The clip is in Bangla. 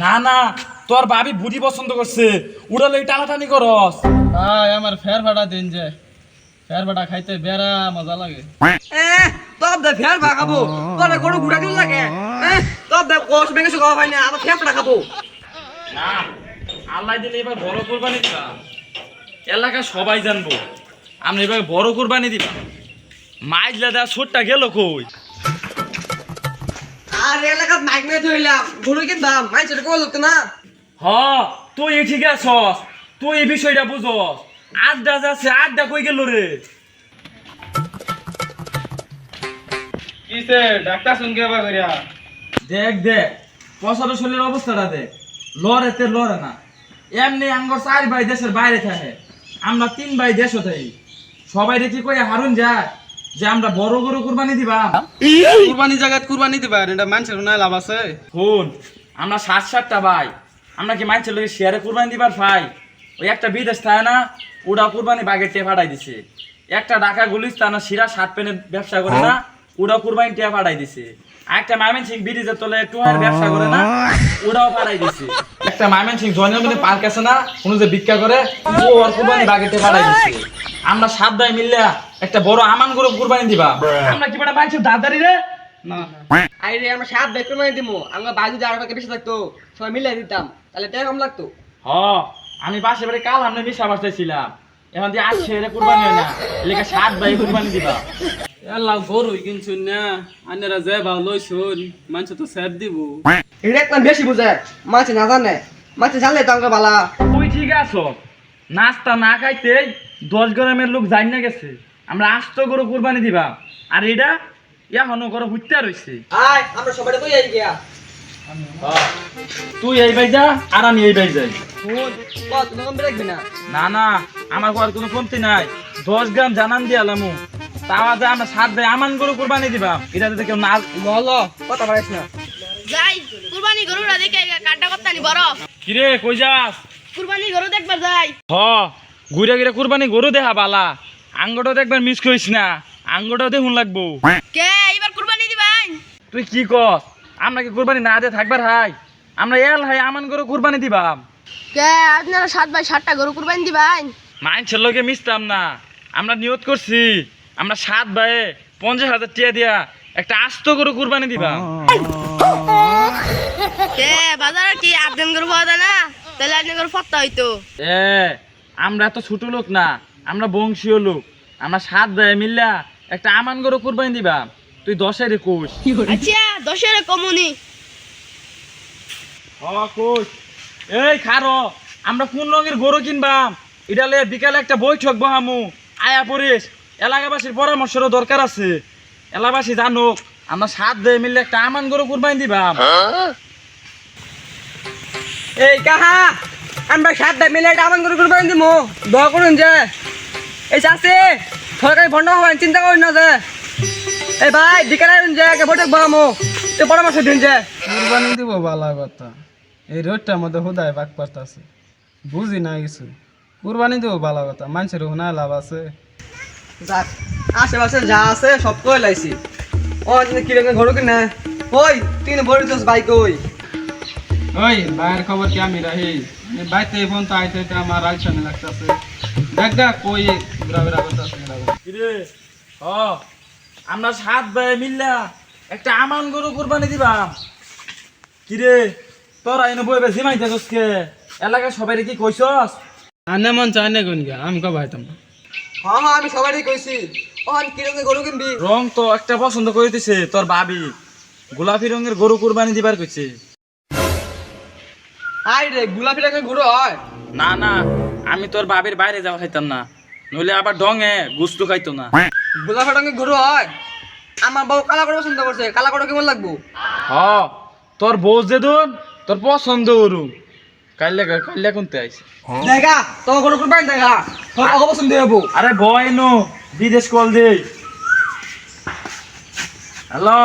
না না, তোর ভাবি বুড়ি পছন্দ করছে, উড়ালে টানাটানি করস। আমার ফের ভাড়া দিন যে ফের ভাড়া খাইতে বেড়া মজা লাগে। তব দে ফের ভা খাবো তোরে গরু ঘুরা দিল লাগে তব দে কোষ বেগে খাওয়া হয় না আবার ফেফড়া খাবো না, আল্লাহ দিলে এবার বড় কুরবানি দিবা, এলাকা সবাই জানবো আমরা এবার বড় কুরবানি দিবা। মাইজলা দা ছোটটা গেল কই? আর এলাকাত মাইক মে ধইলাম গরু কিনবা মাই ছেড়ে কল লোক না হ, তুই ঠিক আছস, তুই এই বিষয়টা বুঝস। আড্ডা যাচ্ছে, আড্ডা কই গেল রে? কিসে ডাক্তার শুনকে বা করিয়া দেখ দেখ পছন্দ শরীরের অবস্থাটা দেখ, লড়েতে লড়ে না। এমনি আঙ্গর 4 ভাই দেশের বাইরে থাকে, আমরা 3 ভাই দেশও থাকি। সবাই দেখি কই হারুন যায় যে আমরা বড় গরু কুরবানি দিবা। কুরবানি জায়গাত কুরবানি দিবা এটা মানুষের না লাভ আছে। শুন, আমরা 7-7টা ভাই, আমরা কি মাইছের লোকে শেয়ারে কুরবানি দিবার ভাই? ওই একটা বিদেশ থাকে না, ওটা কুরবানি বাগের টেপ ফাটাই দিছে। একটা ঢাকা গুলিস্তান সিরা 7 পেনের ব্যবসা করে না, ওটা কুরবানি টেপ ফাটাই দিছে। একটা মাইমেন সিং ব্রিজের তলে টুয়ার ব্যবসা করে না, ওটাও ফাটাই দিছে। একটা মাইমেন সিং জয়নবনে পার্ক আছে না, কোনো যে ভিক্ষা করে, ও ওর কুরবানি বাগের টেপ ফাটাই দিছে। আমরা 7 ভাই মিললে একটা বড় আমান গরু কুরবানি দিবা। আমরা কি বড় মাইছের দাদারি রে? না আইরে আমরা সাত বেক করে দিমু আমরা বাজু যে 8 টাকা বেশি থাকতো সবাই মিলে দিতাম তাহলে টাকা কম লাগতো হ, আমি পাশে বাড়ি কাল আমরা মিশা বাসতেছিলাম, এখন দিয়ে আসছে এটা কুরবানি হয় না, এলাকা 7 ভাই কুরবানি দিবা। আল্লাহ গরু কিনছুন না আনেরা যে ভালো লইছুন মানুষ তো সেট দিব। এটা একটা বেশি বুঝায় মাছ না জানে মাছ জানলে তো আমরা বালা তুই ঠিক আছো, নাস্তা না খাইতে 10 গ্রামের লোক যাই না গেছে, আমরা আস্ত গরু কুরবানি দিবা। আর এটা এখনো গরু হুইত্যা রইছে। আয় আমরা সবাই কই আই গিয়া তুই এই বাই যা আর আমি এই বাই যাই। ফোন কত নরম রাখবি না না না, আমার ঘর কোনো কমতি নাই, 10 গ্রাম জানান দিয়ে আলামু। তাওয়া যা আমরা 7 ভাই আমান গরু কুরবানি দিবা, এটা যদি কেউ না বলো কথা বাড়াইছ না যাই কুরবানি গরুরা দেখে কাটা করতে নি বড় কিরে কই যাস? কুরবানি গরু দেখবার যাই হ, ঘুরে ঘুরে কুরবানি গরু দেখা বালা, আঙ্গটাও দেখবার মিস করিস না, আঙ্গটাও দেখুন লাগবো। কে এবার কুরবানি দিবাই তুই কি কস? আমরা কি কুরবানি না দিয়ে থাকবার হাই? আমরা এল হাই আমান গরু কুরবানি দিবাম। কে আপনারা 7 ভাই 7টা গরু কুরবানি দিবাই মাইনছের লগে মিশতাম না, আমরা নিয়ত করছি আমরা 7 ভাই 50,000 টাকা দিয়া একটা আস্ত গরু কুরবানি দিবাম। কে বাজারে কি আদম গরু পাওয়া যায় না তাহলে আপনি গরু ফত্তা হইতো এ আমরা এত ছোট লোক না, আমরা বংশীয় লোক, আমরা 7 ভাই মিল্লা একটা আমান গরু কুরবানি দিবাম। তুই 10-এর কোষ। আচ্ছা 10-এর কমুনি হ কোষ। এই খারো, আমরা কোন রঙের গরু কিনবাম এটা লয়ে বিকালে একটা বৈঠক বহামু, আয়া পড়িস। এলাকাবাসীর পরামর্শেরও দরকার আছে, এলাকাবাসী জানুক আমরা 7 ভাই মিললে একটা আমান গরু কুরবানি দিবাম। এই কাহা আমরা সাত ভাই মিলে এটা আমার করে কুরবানি দিমু দোয়া করুন যে এই চাচি সরকারি ভণ্ড হবেন চিন্তা করুন না যে এই ভাই বিকালে যে আগে বৈঠক বামু তো পরামর্শ দিন যে কুরবানি দিব বালা কথা এই রোডটার মধ্যে হুদায় বাক পারতাছে বুঝি না কিছু। কুরবানি দিব বালা কথা মানুষের হুনা লাভ আছে। যাক আশেপাশে যা আছে সব কই লাইছি ও কি রকম ঘর কিনা ওই তিন বড় দোস বাইক ওই ওই বাইরের খবর কি আমি রাহি বাইতে ফোন তো আইতে আমার আলসানে লাগতাছে দেখ দেখ কই গ্রামের করতাছে কিরে হ, আমরা 7 ভাই মিললা একটা আমান গরু কুরবানি দিবাম। কিরে তোরা এনে বইবে জিমাইতেছস কে? এলাকার সবাই কি কইছস? আনে মন চায় না কোন গা আমি কব আইতাম হ্যাঁ হ্যাঁ আমি সবারই কইছি ওহন কি রকম গরু কিনবি রং তো একটা পছন্দ করে দিছে তোর ভাবি, গোলাপি রঙের গরু কুরবানি দিবার কইছে। আই রে গোলাপি রঙের গরু হয় না না, আমি তোর ভাবির বাইরে যাওয়া খাইতাম না, নইলে আবার ডঙে গুস্তু খাইতো না। গোলাপি রঙের গরু হয় আমার বউ কালা করে পছন্দ করছে কালা করে কেমন লাগবো হ, তোর বউ যেদুন তোর পছন্দ গরু কাইলে কোনতে আইছে। দেখা তোমার গরু কুরবানি দেখা তোর অগ পছন্দ হবো আরে ভয় নো বিদেশ কল দে। হ্যালো